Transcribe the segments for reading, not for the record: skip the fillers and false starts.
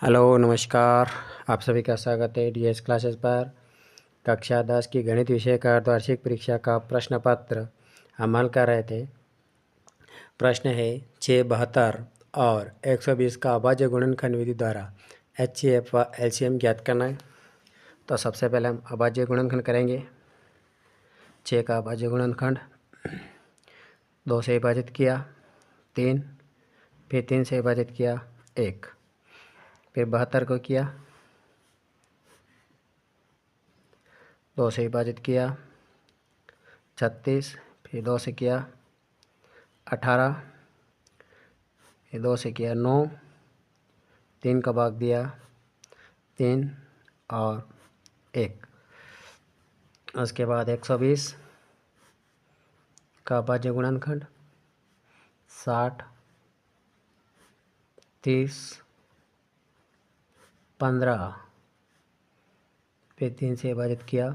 Hello नमस्कार। आप सभी का स्वागत है डीएस क्लासेस पर। कक्षा 10 की गणित विषय का अर्धवार्षिक परीक्षा का प्रश्न पत्र हम हल कर रहे थे। प्रश्न है 672 और 120 का अभाज्य गुणनखंड विधि द्वारा एचसीएफ व एलसीएम ज्ञात करना है। तो सबसे पहले हम अभाज्य गुणनखंड करेंगे। 6 का अभाज्य गुणनखंड 2 से विभाजित किया 3, फिर 3 से विभाजित किया 1, फिर 72 को किया 2 से विभाजित किया 36, फिर 2 से किया 18, फिर 2 से किया 9, 3 का भाग दिया 3 और 1। उसके बाद 120 का अभाज्य गुणनखंड 60, 30, 15, फिर 3 से विभाजित किया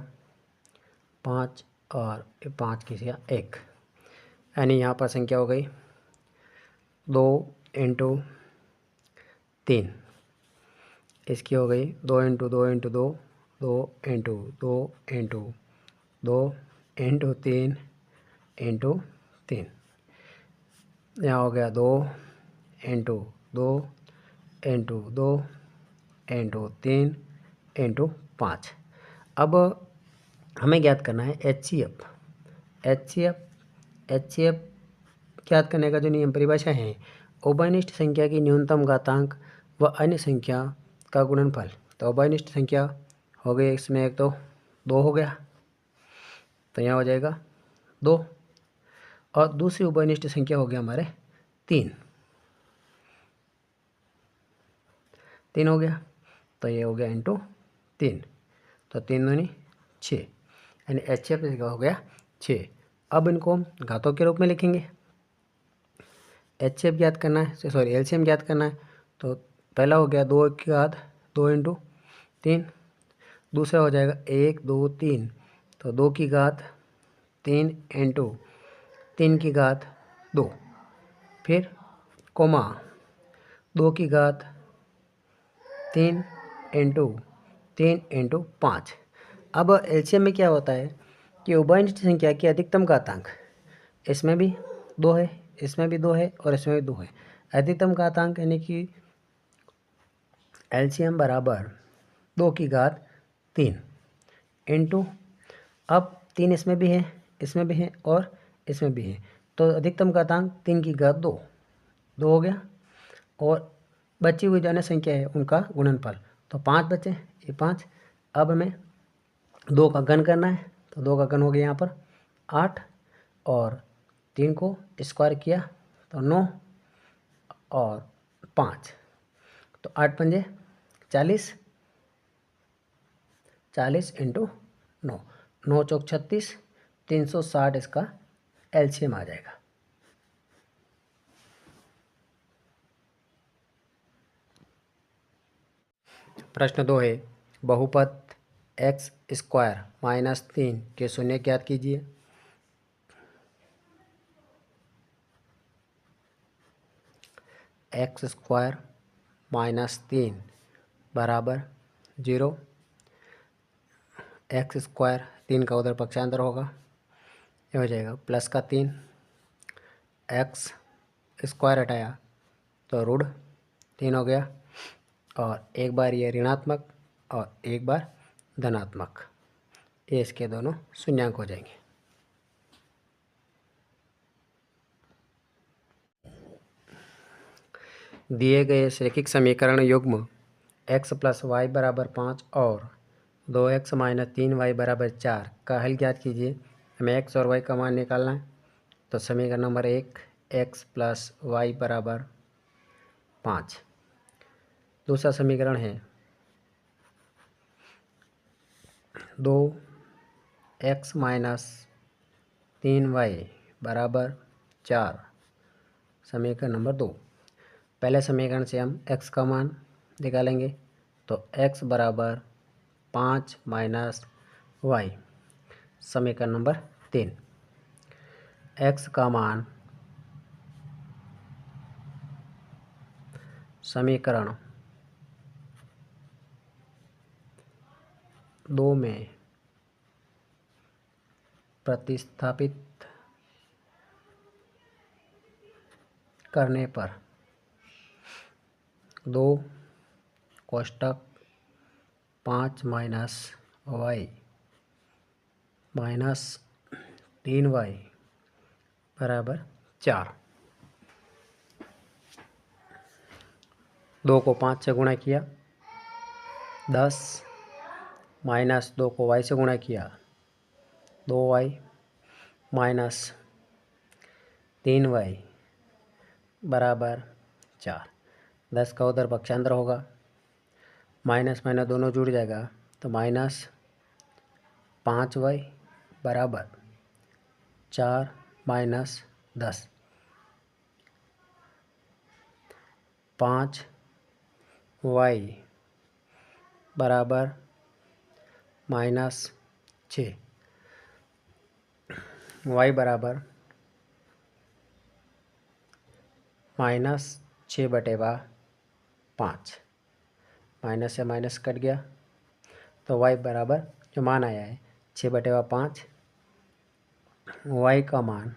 5 और 5 की किया 1, यानी यहाँ पर संख्या हो गई 2 इंटू 3। इसकी हो गई 2 into 2 into 2, 2 into 2 into 2 into 3 into 3। यहाँ हो गया 2 इंटू 2 इंटू 2 इंटू 3 इंटू 5। अब हमें ज्ञात करना है एचसीएफ। एचसीएफ ज्ञात करने का जो नियम परिभाषा है, उभयनिष्ठ संख्या की न्यूनतम घातांक व अन्य संख्या का गुणनफल। तो उभयनिष्ठ संख्या हो गई, इसमें एक तो 2 हो गया, तो यहाँ हो जाएगा 2, और दूसरी उभयनिष्ठ संख्या हो गया हमारे 3 हो गया, तो ये हो गया इंटू 3, तो 3 दूनी 6, यानी एचसीएफ हो गया 6। अब इनको हम घातों के रूप में लिखेंगे। एचसीएफ ज्ञात करना है, सॉरी एलसीएम ज्ञात करना है। तो पहला हो गया 2 की घात 2 इंटू 3, दूसरा हो जाएगा 1 2 3, तो 2 की घात 3 इंटू 3 की घात 2, फिर कोमा 2 की घात 3 इंटू 3 इंटू 5। अब एलसीएम में क्या होता है कि उभयनिष्ठ संख्या की अधिकतम घातांक, इसमें भी 2 है, इसमें भी 2 है और इसमें भी 2 है। अधिकतम घातांक यानी कि एलसीएम बराबर 2 की घात 3 इंटू, अब 3 इसमें भी है, इसमें भी है और इसमें भी है, तो अधिकतम घातांक 3 की घात 2 हो गया, और बची हुई जो अन्य संख्या है उनका गुणनफल। तो 5 बचे, ये 5। अब हमें 2 का घन करना है, तो 2 का घन हो गया यहाँ पर 8, और 3 को स्क्वायर किया तो 9 और 5, तो 8 पंजे 40, 40 इंटू 9, 9 चौक 36, 360 इसका एलसीएम आ जाएगा। प्रश्न 2 है बहुपद एक्स स्क्वायर -3 के शून्य ज्ञात कीजिए। एक्स स्क्वायर -3 बराबर 0। एक्स स्क्वायर 3 का उधर पक्षांतर होगा, ये हो जाएगा प्लस का 3, एक्स स्क्वायर हटाया तो ऋण 3 हो गया, और एक बार ये ऋणात्मक और एक बार धनात्मक, ये इसके दोनों शून्यांक हो जाएंगे। दिए गए रैखिक समीकरण युग्म x + y = 5 और 2x - 3y = 4 का हल ज्ञात कीजिए। हमें x और y का मान निकालना है। तो समीकरण नंबर 1, x + y = 5। दूसरा समीकरण है 2x - 3y = 4, समीकरण नंबर 2। पहले समीकरण से हम x का मान निकालेंगे, तो x = 5 - y, समीकरण नंबर 3। x का मान समीकरण 2 में प्रतिस्थापित करने पर 2 कोष्टक 5 माइनस वाई माइनस 3y बराबर 4। 2 को 5 से गुणा किया 10 माइनस 2 को y से गुणा किया 2y माइनस 3y बराबर 4। 10 का उधर पक्षांतर होगा, माइनस माइनस दोनों जुड़ जाएगा तो माइनस 5y बराबर 4 माइनस 10, 5y बराबर माइनस 6, y बराबर माइनस 6/5, माइनस से माइनस कट गया तो y बराबर जो मान आया है 6/5। y का मान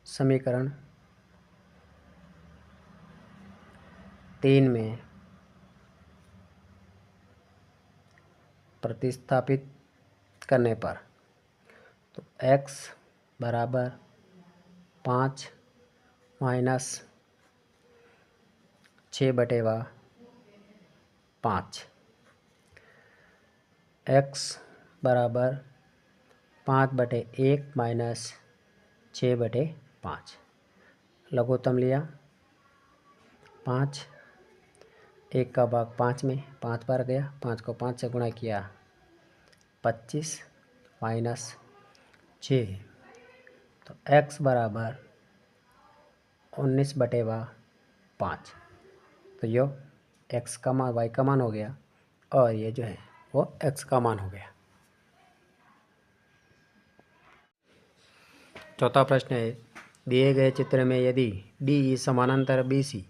समीकरण 3 में प्रतिस्थापित करने पर तो x बराबर 5 माइनस 6/5, x बराबर 5/1 माइनस 6/5। लघुत्तम लिया 5, 1 का भाग 5 में 5 बार गया, 5 को 5 से गुणा किया 25 माइनस 6, तो x बराबर 19/5। तो यो x का मान y का मान हो गया और ये जो है वो x का मान हो गया। चौथा प्रश्न है, दिए गए चित्र में यदि DE समानांतर BC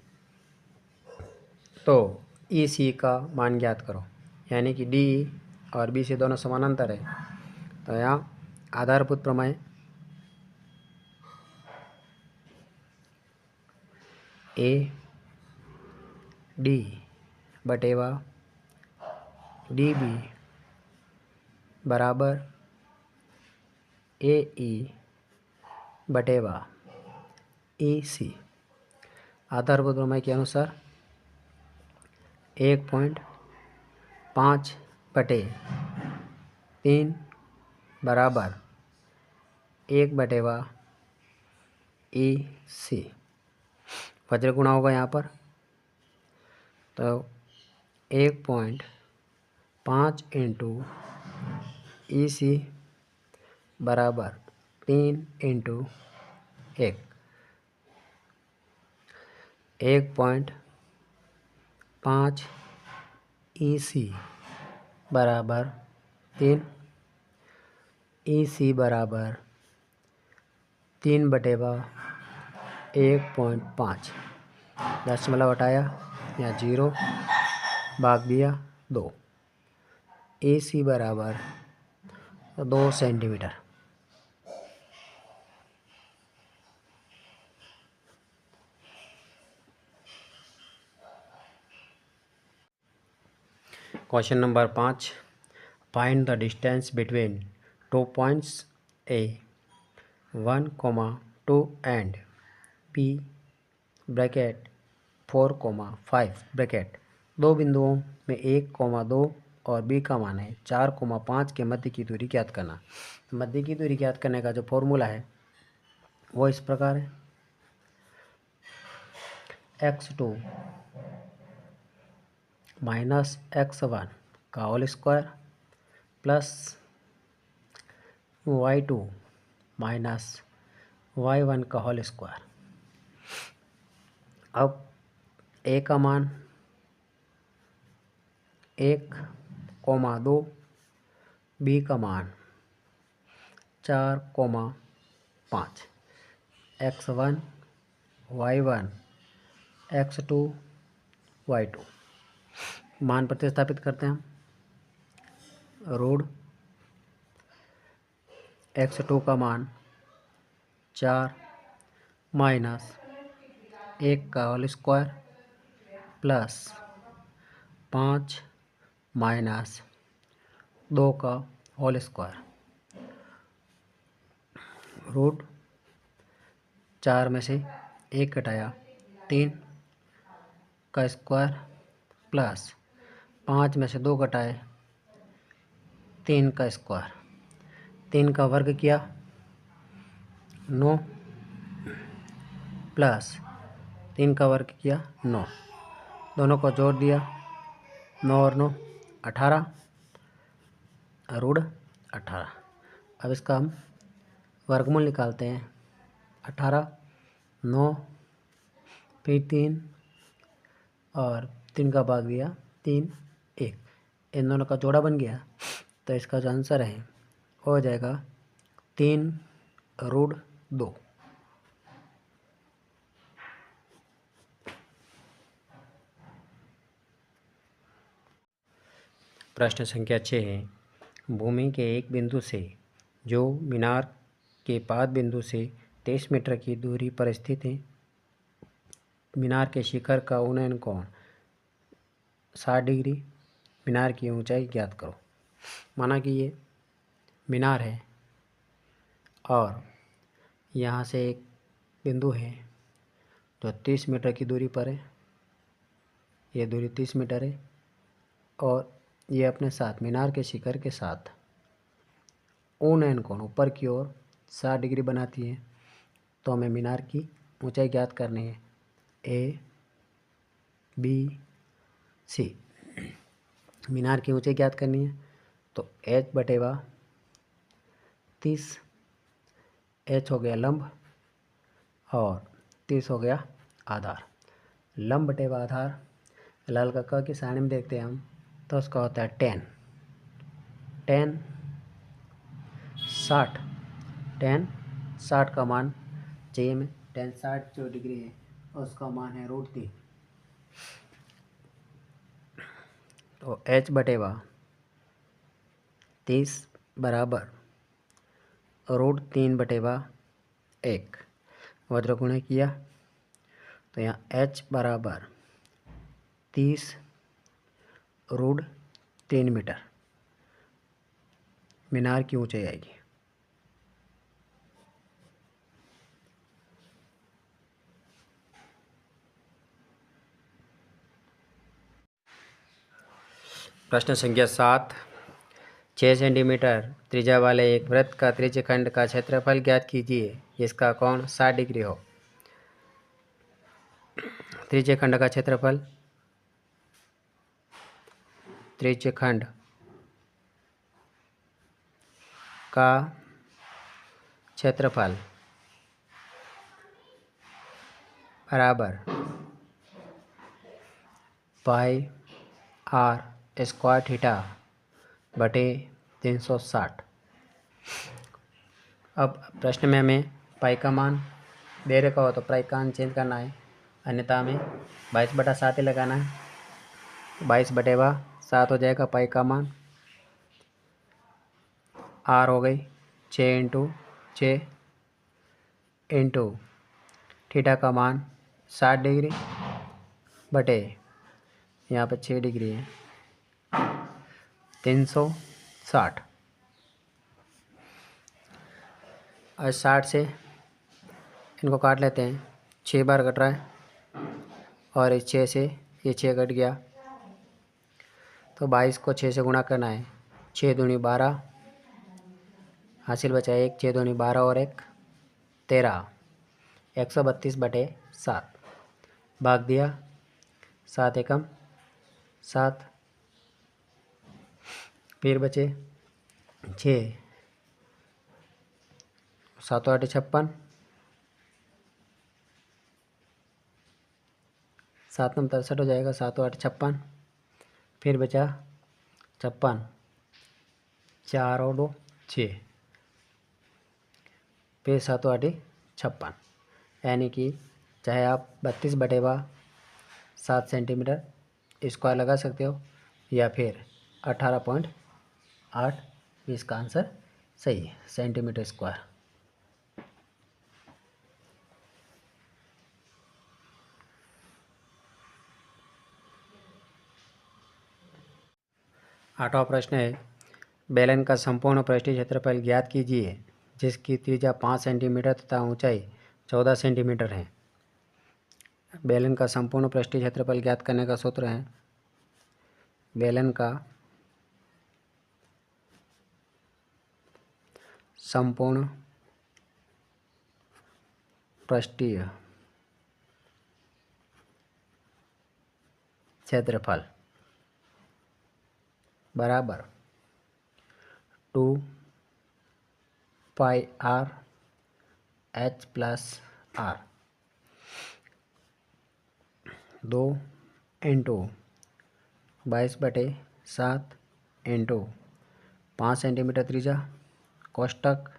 तो EC का मान ज्ञात करो। यानी कि DE और BC दोनों समानांतर है तो यहाँ आधारभूत प्रमेय AD बटेवा DB बराबर AE बटेवा EC। आधारभूत प्रमेय के अनुसार 1.5/3 बराबर 1/EC। वज्र गुणा होगा यहाँ पर तो 1.5 इंटू EC बराबर 3 इंटू 1, 1.5 EC बराबर 3, EC बराबर 3/1.5, दशमलव हटाया या 0 भाग दिया 2, EC बराबर 2 centimetre. Question number 5, find the distance between 2 points A 1,2 and B bracket 4,5 bracket. दो बिंदुओं में 1,2 और B का मान है 4,5 के मध्य की दूरी ज्ञात करना। मध्य की दूरी ज्ञात करने का जो फॉर्मूला है वो इस प्रकार है, x2 माइनस x1 का whole square plus y2 minus y1 का होल स्क्वायर। अब a का मान 1,2, b का मान 4,5, x1 y1 x2 y2। मान प्रतिस्थापित करते हैं हम। रूट x2 का मान 4 माइनस 1 का होल स्क्वायर प्लस 5 माइनस 2 का होल स्क्वायर। रूट 4 में से 1 घटाया 3 का स्क्वायर प्लस 5 में से 2 घटाए 3 का स्क्वायर। 3 का वर्ग किया 9 प्लस 3 का वर्ग किया 9, दोनों को जोड़ दिया 9 और 9 18 रूट 18। अब इसका हम वर्गमूल निकालते हैं। 18 9 फिर 3 और 3 का भाग दिया 3 1, इन दोनों का जोड़ा बन गया। तो इसका जो आंसर है वो हो जाएगा 3 रूट 2। प्रश्न संख्या 6 है, भूमि के एक बिंदु से जो मीनार के पाद बिंदु से 23 मीटर की दूरी पर स्थित है, मीनार के शिखर का उन्नयन कोण 60 डिग्री, मीनार की ऊंचाई ज्ञात करो। माना कि ये मीनार है और यहाँ से एक बिंदु है जो 30 मीटर की दूरी पर है, ये दूरी 30 मीटर है और ये अपने साथ मीनार के शिखर के साथ उन्नयन कोण ऊपर की ओर 60 डिग्री बनाती है। तो हमें मीनार की ऊंचाई ज्ञात करनी है, ए बी सी। मीनार की ऊंचाई ज्ञात करनी है तो h बटेवा 30, h हो गया लंब और 30 हो गया आधार। लंब बटेवा आधार लाल का की सारणी में देखते हैं हम, तो उसका होता है 10 60 का मान चाहिए हमें। 60 जो डिग्री है उसका मान है रूट 3। तो h बटेवा 30 बराबर रूट 3 बटेवा 1 वज्र गुणा किया तो यहाँ h बराबर 30 रूट 3 मीटर मीनार की ऊंचाई आएगी। प्रश्न संख्या 7, 6 सेंटीमीटर त्रिज्या वाले एक वृत्त का त्रिज्यखंड का क्षेत्रफल ज्ञात कीजिए जिसका कोण 60 डिग्री हो। त्रिज्यखंड का क्षेत्रफल, त्रिज्यखंड का क्षेत्रफल बराबर पाई आर स्क्वायर थीटा बटे 360। अब प्रश्न में हमें पाई का मान दे रखा हो तो पाई का मान चेंज करना है, अन्यथा हमें 22/7 ही लगाना है। 22/7 हो जाएगा पाई का मान। आर हो गई 6 इंटू थीटा का मान 60 डिग्री बटे यहाँ पर 6 डिग्री है 360। और 60 से इनको काट लेते हैं, 6 बार कट रहा है और इस 6 से ये 6 कट गया तो 22 को 6 से गुणा करना है। 6 दूनी 12 हासिल बचा 1, 6 दूनी 12 और 1 13, 132/7 भाग दिया 7 एकम 7, फिर बचे 6, 7 8 56, 7 9 63 हो जाएगा, 7 8 56, फिर बचा 56, 4 और 2 6, फिर 7 8 56, यानी कि चाहे आप 32/7 सेंटीमीटर स्क्वायर लगा सकते हो, या फिर 18.8 इसका आंसर सही है, सेंटीमीटर स्क्वायर। आठवां प्रश्न है, बेलन का संपूर्ण पृष्ठीय क्षेत्रफल ज्ञात कीजिए जिसकी त्रिज्या 5 सेंटीमीटर तथा ऊंचाई 14 सेंटीमीटर है। बेलन का संपूर्ण पृष्ठीय क्षेत्रफल ज्ञात करने का सूत्र है, बेलन का संपूर्ण पृष्ठीय क्षेत्रफल बराबर 2 pi R H plus R 2 into 22/7 into 5 centimetre त्रिज्या कोष्टक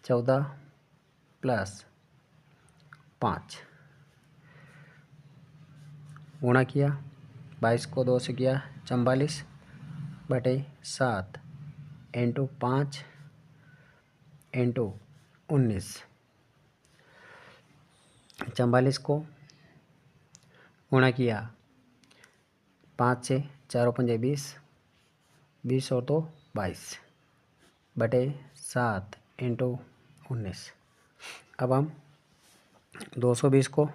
14 प्लस 5 गुणा किया, 22 को 2 से किया 44/7 इंटू 5 इंटू 19, 44 को गुणा किया 5 से, 4 पंजे 20, 20 और 2 22/7 इंटू 19। अब हम 220 को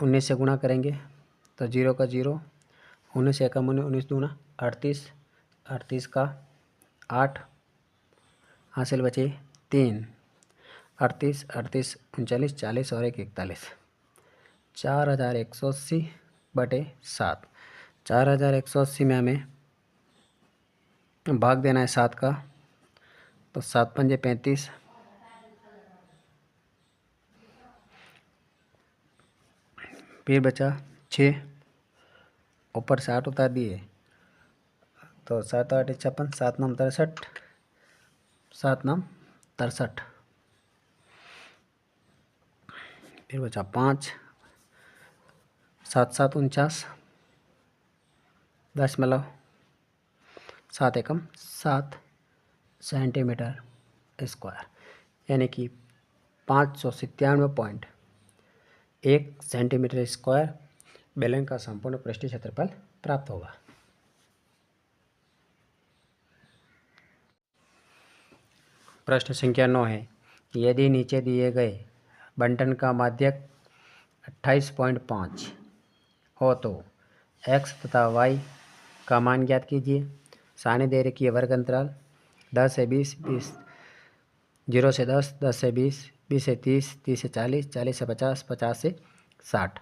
19 से गुणा करेंगे तो 0 का 0, 19 एकम 19 दूना 38, 38 का 8 हासिल बचे 3, 38 38 39 40 और 1 41, 4180/7। 4180 में हमें भाग देना है 7 का, तो 7 पंजे 35, फिर बचा 6, ऊपर से 8 उतार दिए तो 7 8 56, 7 9 63, 7 9 63, फिर बचा 5, 7 7 49 .7 एकम 7 सेंटीमीटर स्क्वायर, यानी कि 597.1 सेंटीमीटर स्क्वायर बेलन का संपूर्ण पृष्ठीय क्षेत्रफल प्राप्त होगा। प्रश्न संख्या 9 है, यदि नीचे दिए गए बंटन का माध्यक 28.5 हो तो x तथा y का मान ज्ञात कीजिए। सारणी दे रखी है, वर्ग अंतराल 10 से 20, 20 0 से 10, 10 से 20, 20 से 30, 30 से 40, 40 से 50, 50 से 60,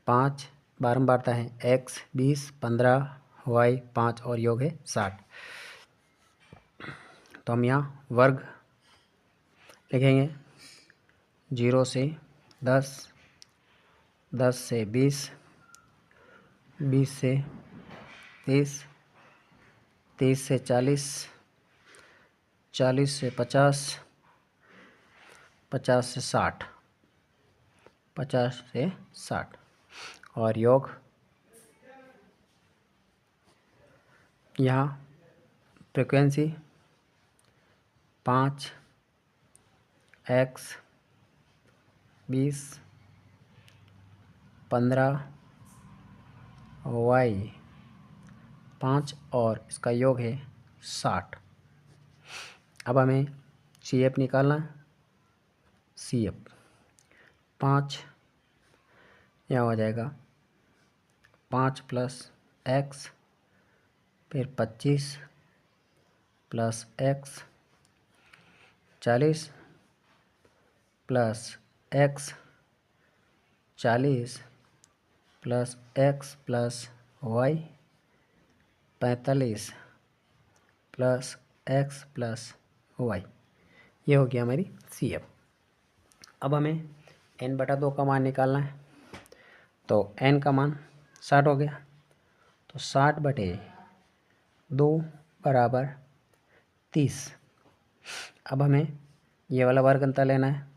5 बारंबारता है x 20, 15 y 5 और योग है 60। तो हम यहाँ वर्ग लिखेंगे, 0 से 10, 10 से 20, 20 से 30, 30 से 40, 40 से 50, 50 से 60, 50 से 60 और योग यहाँ फ्रिक्वेंसी 5 x 20 15 y 5 और इसका योग है 60। अब हमें CF निकालना है, CF 5 यहाँ हो जाएगा 5 प्लस x, फिर 25 plus x, 40 plus x, 40 plus x plus y, 45 plus x plus y। ये हो गया हमारी CF। अब हमें n/2 का मान निकालना है, तो n का मान 60 हो गया, तो 60/2 बराबर 30। अब हमें ये वाला वर्ग अंतर लेना है,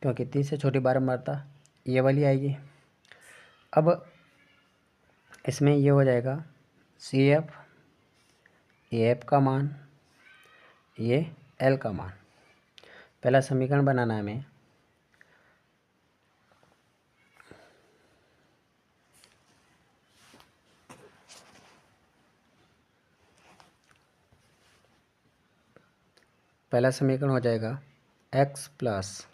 क्योंकि 3 से छोटी बारंबारता ये वाली आएगी। अब इसमें ये हो जाएगा CF, AF का मान, ये L का मान। पहला समीकरण बनाना है हमें। पहला समीकरण हो जाएगा x प्लस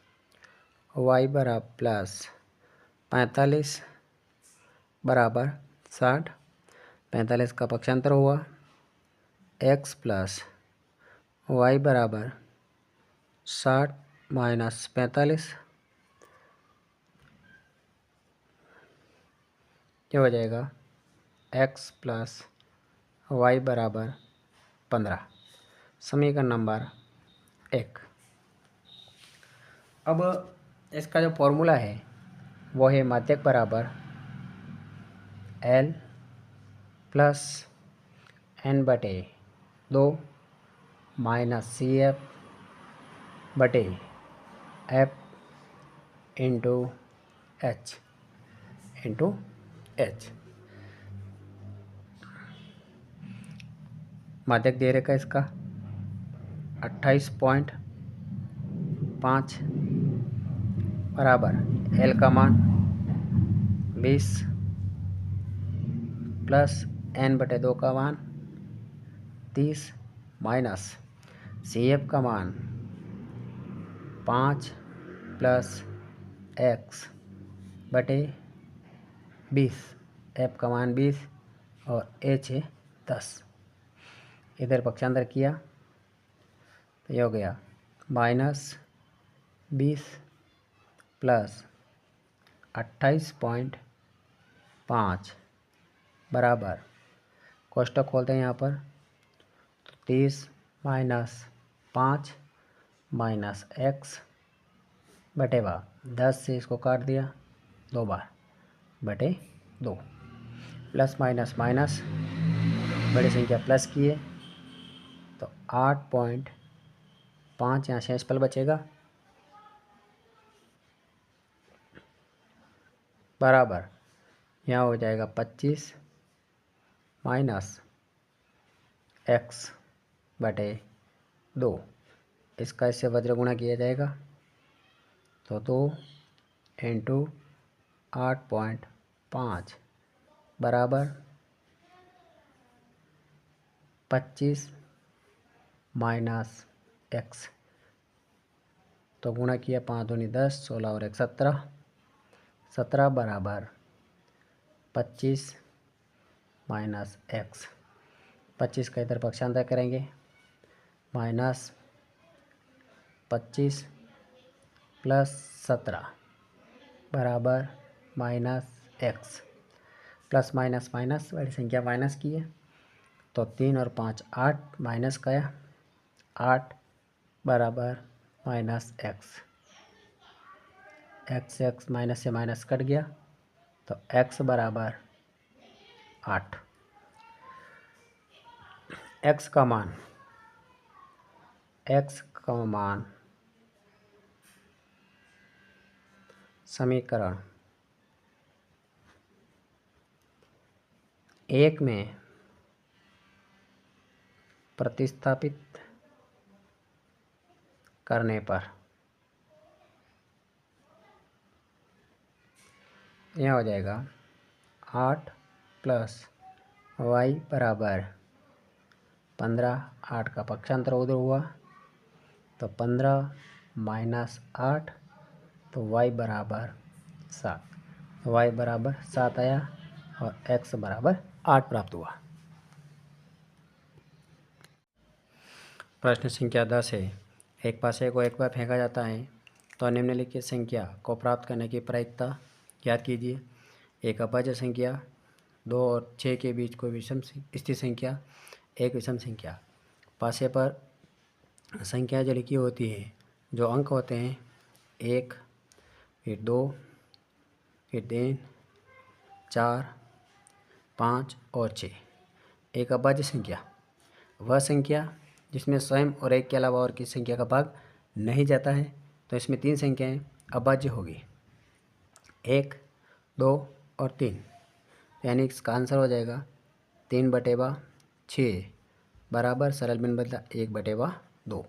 वाई बराबर प्लस 45 बराबर 60। 45 का पक्षांतर हुआ x प्लस वाई बराबर 60 माइनस 45, क्या हो जाएगा x प्लस वाई बराबर 15। समीकरण नंबर 1। अब इसका जो फॉर्मूला है वो है माध्यक बराबर L plus n/2 minus CF बटे F इंटू H। माध्यक दे रखा इसका 28.5 बराबर L का मान 20 प्लस n/2 का मान 30 माइनस CF का मान 5 प्लस x बटे 20, F का मान 20 और H है 10। इधर पक्षांतर किया तो ये हो गया -20 प्लस 28.5 बराबर, कोष्टक खोलते हैं यहाँ पर, तो 30 माइनस 5 माइनस x बटे 10 से इसको काट दिया 2 बार बटे 2, प्लस माइनस माइनस, बड़ी संख्या प्लस किए तो 8.5 यहाँ से पल बचेगा बराबर, यहाँ हो जाएगा 25 माइनस x बटे 2। इसका इससे वज्र गुणा किया जाएगा तो 2 इंटू 8.5 बराबर 25 माइनस x, तो गुणा किया 5 दूनी 10, 16 और 1 17, 17 बराबर 25 माइनस x। 25 का इधर पक्षांतर करेंगे, माइनस 25 प्लस 17 बराबर minus x, plus minus minus, बड़ी संख्या माइनस की है तो 3 और 5 8, माइनस का 8 बराबर माइनस x। x माइनस से माइनस कट गया तो x बराबर 8। x का मान समीकरण 1 में प्रतिस्थापित करने पर यह हो जाएगा 8 प्लस वाई बराबर 15। 8 का पक्षांतर उधर हुआ तो 15 माइनस 8, तो y बराबर 7। y बराबर 7 आया और x बराबर 8 प्राप्त हुआ। प्रश्न संख्या 10 है। एक पासे को एक बार फेंका जाता है तो निम्नलिखित संख्या को प्राप्त करने की प्रायिकता याद कीजिए। एक अभाज्य संख्या, 2 और 6 के बीच कोई विषम स्थिर संख्या, एक विषम संख्या। पासे पर संख्या जो लिखी होती है, जो अंक होते हैं 1, फिर 2, फिर 3, 4, 5 और 6। एक अभाज्य संख्या वह संख्या जिसमें स्वयं और एक के अलावा और किसी संख्या का भाग नहीं जाता है। तो इसमें 3 संख्याएं अभाज्य होगी 1, 2 और 3, यानी इसका आंसर हो जाएगा 3/6 बराबर सरल भिन्न बदला 1/2।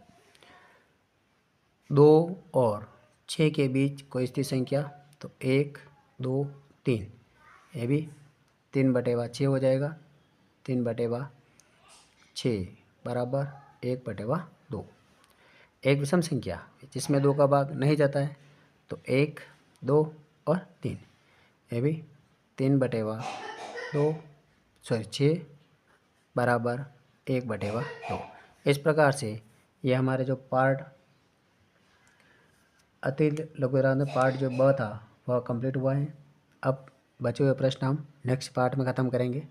2 और 6 के बीच कोई स्थिर संख्या तो 1, 2, 3, ये भी 3/6 हो जाएगा। 3/6 बराबर 1/2। एक विषम संख्या जिसमें 2 का भाग नहीं जाता है तो 1, 2 और 3, ये भी 6 बराबर 1/2। इस प्रकार से ये हमारे जो पार्ट अतिरिक्त लघुरांत में पार्ट जो ब था वह कंप्लीट हुआ है। अब बचे हुए प्रश्न हम नेक्स्ट पार्ट में ख़त्म करेंगे।